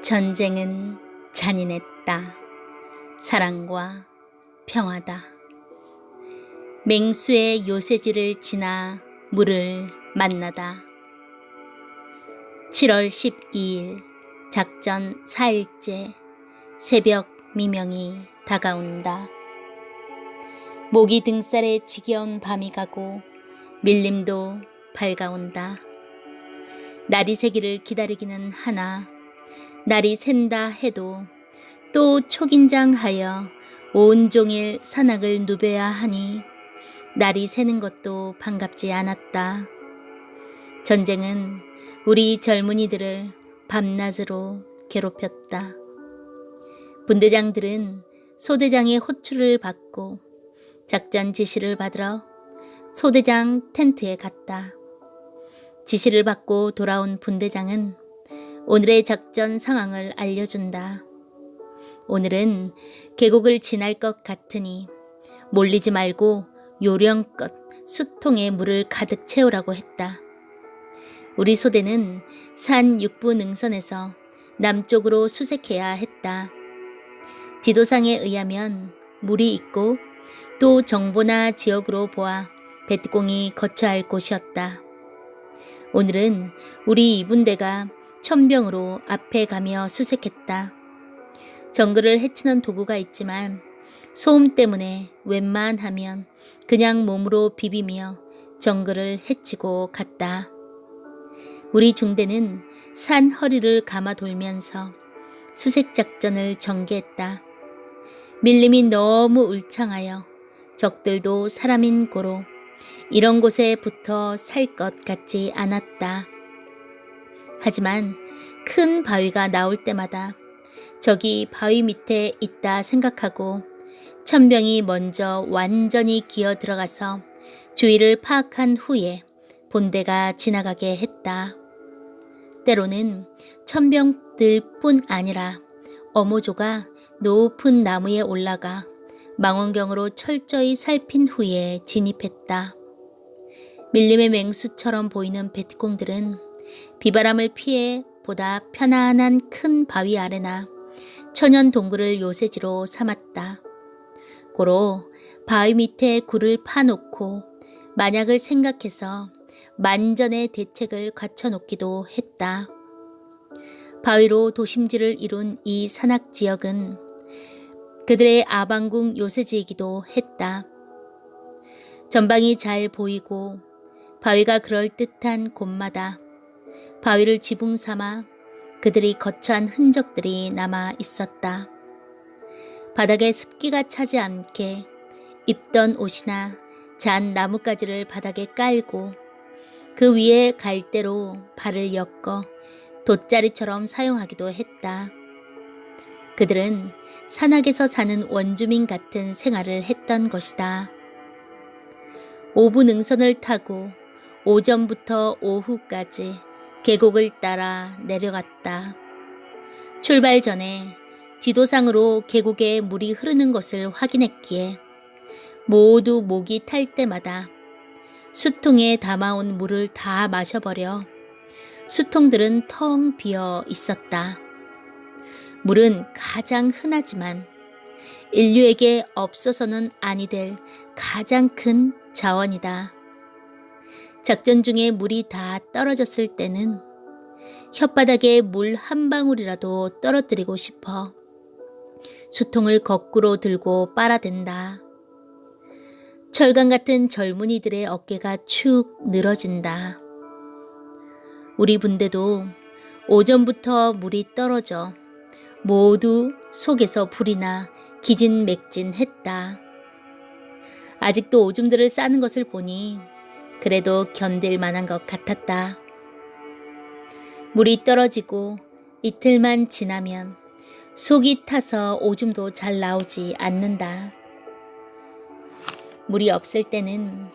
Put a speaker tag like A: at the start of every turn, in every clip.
A: 전쟁은 잔인했다. 사랑과 평화다. 맹수의 요새지를 지나 물을 만나다. 7월 12일 작전 4일째 새벽 미명이 다가온다. 모기 등살에 지겨운 밤이 가고 밀림도 밝아온다. 날이 새기를 기다리기는 하나 날이 샌다 해도 또 초긴장하여 온종일 산악을 누벼야 하니 날이 새는 것도 반갑지 않았다. 전쟁은 우리 젊은이들을 밤낮으로 괴롭혔다. 분대장들은 소대장의 호출을 받고 작전 지시를 받으러 소대장 텐트에 갔다. 지시를 받고 돌아온 분대장은 오늘의 작전 상황을 알려준다. 오늘은 계곡을 지날 것 같으니 몰리지 말고 요령껏 수통에 물을 가득 채우라고 했다. 우리 소대는 산 육부 능선에서 남쪽으로 수색해야 했다. 지도상에 의하면 물이 있고 또 정보나 지역으로 보아 배트공이 거쳐야 할 곳이었다. 오늘은 우리 2분대가 천병으로 앞에 가며 수색했다. 정글을 해치는 도구가 있지만 소음 때문에 웬만하면 그냥 몸으로 비비며 정글을 해치고 갔다. 우리 중대는 산 허리를 감아 돌면서 수색작전을 전개했다. 밀림이 너무 울창하여 적들도 사람인 고로 이런 곳에 붙어 살 것 같지 않았다. 하지만 큰 바위가 나올 때마다 저기 바위 밑에 있다 생각하고 천병이 먼저 완전히 기어 들어가서 주위를 파악한 후에 본대가 지나가게 했다. 때로는 천병들뿐 아니라 어모조가 높은 나무에 올라가 망원경으로 철저히 살핀 후에 진입했다. 밀림의 맹수처럼 보이는 베트공들은 비바람을 피해 보다 편안한 큰 바위 아래나 천연 동굴을 요새지로 삼았다. 고로 바위 밑에 굴을 파놓고 만약을 생각해서 만전의 대책을 갖춰놓기도 했다. 바위로 도심지를 이룬 이 산악 지역은 그들의 아방궁 요새지이기도 했다. 전방이 잘 보이고 바위가 그럴듯한 곳마다 바위를 지붕 삼아 그들이 거처한 흔적들이 남아 있었다. 바닥에 습기가 차지 않게 입던 옷이나 잔 나뭇가지를 바닥에 깔고 그 위에 갈대로 발을 엮어 돗자리처럼 사용하기도 했다. 그들은 산악에서 사는 원주민 같은 생활을 했던 것이다. 오부 능선을 타고 오전부터 오후까지 계곡을 따라 내려갔다. 출발 전에 지도상으로 계곡에 물이 흐르는 것을 확인했기에 모두 목이 탈 때마다 수통에 담아온 물을 다 마셔버려 수통들은 텅 비어 있었다. 물은 가장 흔하지만 인류에게 없어서는 아니 될 가장 큰 자원이다. 작전 중에 물이 다 떨어졌을 때는 혓바닥에 물 한 방울이라도 떨어뜨리고 싶어 수통을 거꾸로 들고 빨아댄다. 철강 같은 젊은이들의 어깨가 축 늘어진다. 우리 분대도 오전부터 물이 떨어져 모두 속에서 불이 나 기진맥진했다. 아직도 오줌들을 싸는 것을 보니 그래도 견딜 만한 것 같았다. 물이 떨어지고 이틀만 지나면 속이 타서 오줌도 잘 나오지 않는다. 물이 없을 때는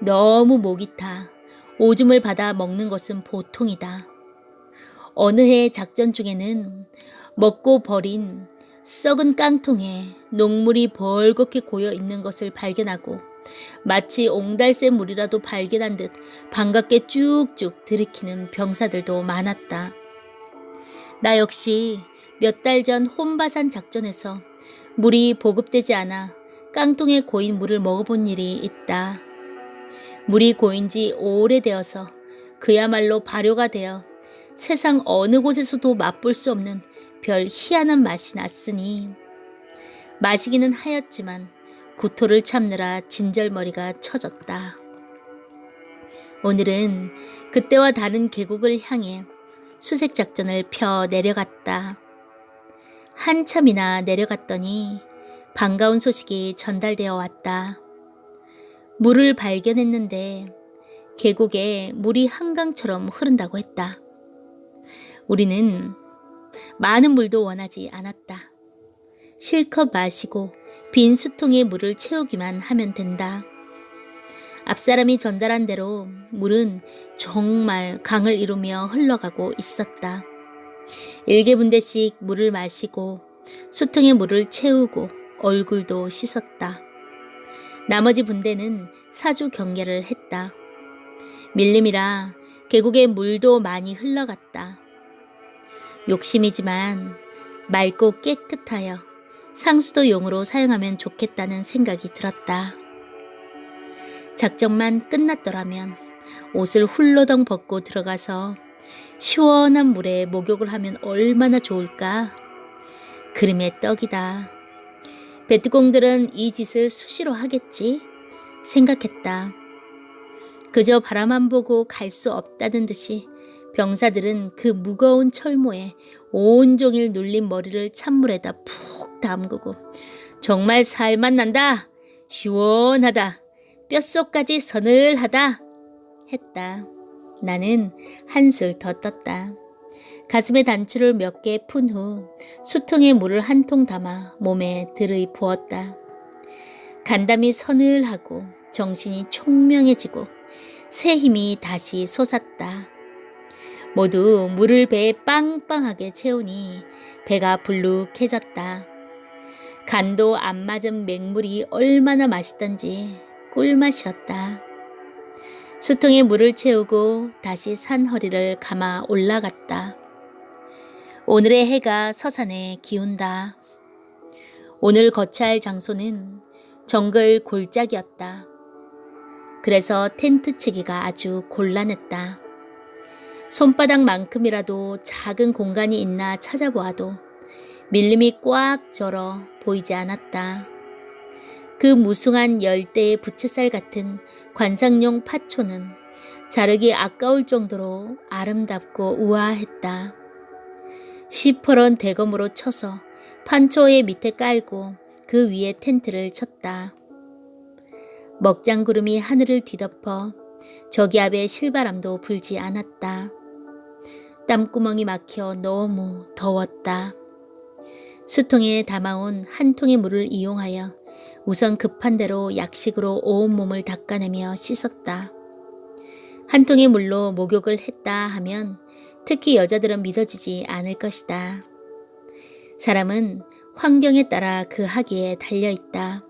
A: 너무 목이 타 오줌을 받아 먹는 것은 보통이다. 어느 해 작전 중에는 먹고 버린 썩은 깡통에 녹물이 벌겋게 고여 있는 것을 발견하고 마치 옹달새 물이라도 발견한 듯 반갑게 쭉쭉 들이키는 병사들도 많았다. 나 역시 몇 달 전 혼바산 작전에서 물이 보급되지 않아 깡통에 고인 물을 먹어본 일이 있다. 물이 고인 지 오래되어서 그야말로 발효가 되어 세상 어느 곳에서도 맛볼 수 없는 별 희한한 맛이 났으니 마시기는 하였지만 구토를 참느라 진절머리가 쳐졌다. 오늘은 그때와 다른 계곡을 향해 수색작전을 펴 내려갔다. 한참이나 내려갔더니 반가운 소식이 전달되어 왔다. 물을 발견했는데 계곡에 물이 한강처럼 흐른다고 했다. 우리는 많은 물도 원하지 않았다. 실컷 마시고 빈 수통에 물을 채우기만 하면 된다. 앞사람이 전달한 대로 물은 정말 강을 이루며 흘러가고 있었다. 일개분대씩 물을 마시고 수통에 물을 채우고 얼굴도 씻었다. 나머지 분대는 사주 경계를 했다. 밀림이라 계곡에 물도 많이 흘러갔다. 욕심이지만 맑고 깨끗하여 상수도용으로 사용하면 좋겠다는 생각이 들었다. 작전만 끝났더라면 옷을 훌러덩 벗고 들어가서 시원한 물에 목욕을 하면 얼마나 좋을까? 그림의 떡이다. 베트공들은 이 짓을 수시로 하겠지 생각했다. 그저 바라만 보고 갈 수 없다는 듯이 병사들은 그 무거운 철모에 온종일 눌린 머리를 찬물에다 푹 담그고 정말 살맛 난다. 시원하다. 뼛속까지 서늘하다. 했다. 나는 한술 더 떴다. 가슴에 단추를 몇 개 푼 후 수통에 물을 한 통 담아 몸에 들의 부었다. 간담이 서늘하고 정신이 총명해지고 새 힘이 다시 솟았다. 모두 물을 배에 빵빵하게 채우니 배가 불룩해졌다. 간도 안 맞은 맹물이 얼마나 맛있던지 꿀맛이었다. 수통에 물을 채우고 다시 산 허리를 감아 올라갔다. 오늘의 해가 서산에 기운다. 오늘 거처할 장소는 정글 골짜기였다. 그래서 텐트 치기가 아주 곤란했다. 손바닥만큼이라도 작은 공간이 있나 찾아보아도 밀림이 꽉 절어 보이지 않았다. 그 무숭한 열대의 부채살 같은 관상용 파초는 자르기 아까울 정도로 아름답고 우아했다. 시퍼런 대검으로 쳐서 판초의 밑에 깔고 그 위에 텐트를 쳤다. 먹장구름이 하늘을 뒤덮어 저기 앞에 실바람도 불지 않았다. 땀구멍이 막혀 너무 더웠다. 수통에 담아온 한 통의 물을 이용하여 우선 급한 대로 약식으로 온몸을 닦아내며 씻었다. 한 통의 물로 목욕을 했다 하면 특히 여자들은 믿어지지 않을 것이다. 사람은 환경에 따라 그 하기에 달려있다.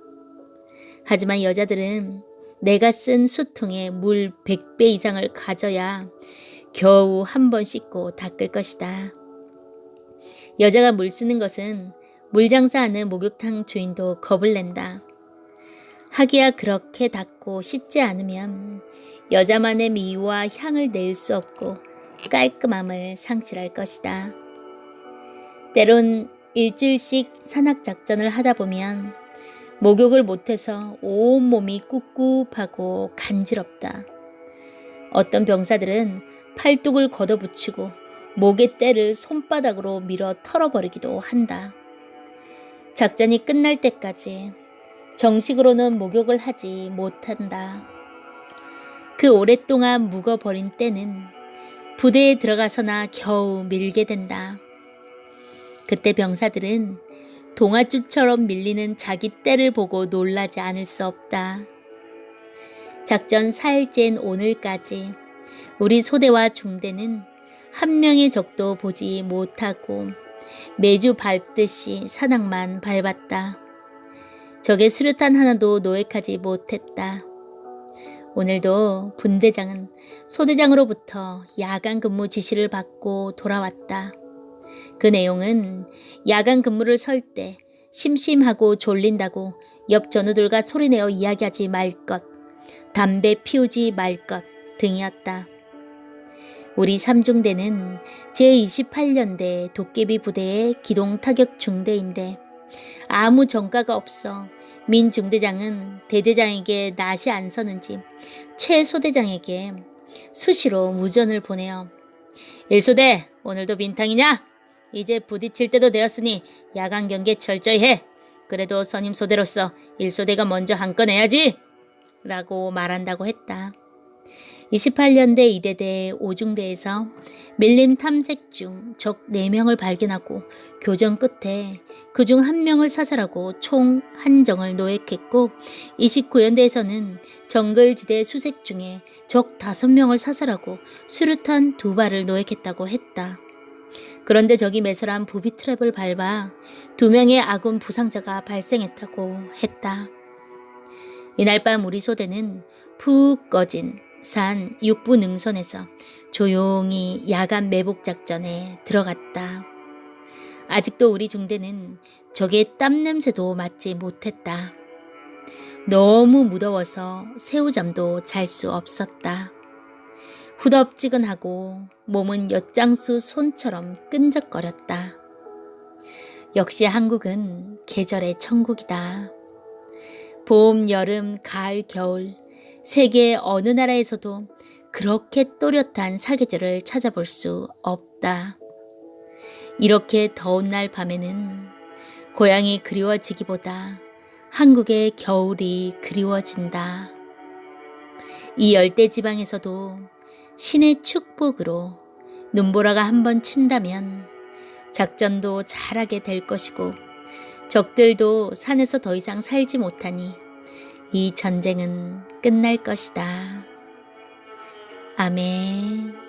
A: 하지만 여자들은 내가 쓴 수통에 물 100배 이상을 가져야 겨우 한 번 씻고 닦을 것이다. 여자가 물 쓰는 것은 물장사하는 목욕탕 주인도 겁을 낸다. 하기야 그렇게 닦고 씻지 않으면 여자만의 미와 향을 낼 수 없고 깔끔함을 상실할 것이다. 때론 일주일씩 산악작전을 하다 보면 목욕을 못해서 온몸이 꿉꿉하고 간지럽다. 어떤 병사들은 팔뚝을 걷어붙이고 목의 때를 손바닥으로 밀어 털어버리기도 한다. 작전이 끝날 때까지 정식으로는 목욕을 하지 못한다. 그 오랫동안 묵어버린 때는 부대에 들어가서나 겨우 밀게 된다. 그때 병사들은 동아줄처럼 밀리는 자기 때를 보고 놀라지 않을 수 없다. 작전 4일째인 오늘까지 우리 소대와 중대는 한 명의 적도 보지 못하고 매주 밟듯이 산악만 밟았다. 적의 수류탄 하나도 노획하지 못했다. 오늘도 분대장은 소대장으로부터 야간 근무 지시를 받고 돌아왔다. 그 내용은 야간 근무를 설 때 심심하고 졸린다고 옆 전우들과 소리내어 이야기하지 말 것, 담배 피우지 말 것 등이었다. 우리 삼중대는 제28년대 도깨비 부대의 기동타격 중대인데 아무 전과가 없어 민 중대장은 대대장에게 낯이 안 서는지 최 소대장에게 수시로 무전을 보내어 일소대 오늘도 빈탕이냐? 이제 부딪힐 때도 되었으니 야간 경계 철저히 해. 그래도 선임 소대로서 일소대가 먼저 한 건 해야지. 라고 말한다고 했다. 28년대 이대대 5중대에서 밀림 탐색 중 적 4명을 발견하고 교전 끝에 그중 1명을 사살하고 총 한정을 노획했고 29연대에서는 정글지대 수색 중에 적 5명을 사살하고 수류탄 2발을 노획했다고 했다. 그런데 적이 매설한 부비 트랩을 밟아 2명의 아군 부상자가 발생했다고 했다. 이날 밤 우리 소대는 푹 꺼진 산 육부 능선에서 조용히 야간 매복 작전에 들어갔다. 아직도 우리 중대는 적의 땀 냄새도 맡지 못했다. 너무 무더워서 새우잠도 잘 수 없었다. 후덥지근하고 몸은 엿장수 손처럼 끈적거렸다. 역시 한국은 계절의 천국이다. 봄, 여름, 가을, 겨울 세계 어느 나라에서도 그렇게 또렷한 사계절을 찾아볼 수 없다. 이렇게 더운 날 밤에는 고향이 그리워지기보다 한국의 겨울이 그리워진다. 이 열대지방에서도 신의 축복으로 눈보라가 한번 친다면 작전도 잘하게 될 것이고 적들도 산에서 더 이상 살지 못하니 이 전쟁은 끝날 것이다. 아멘.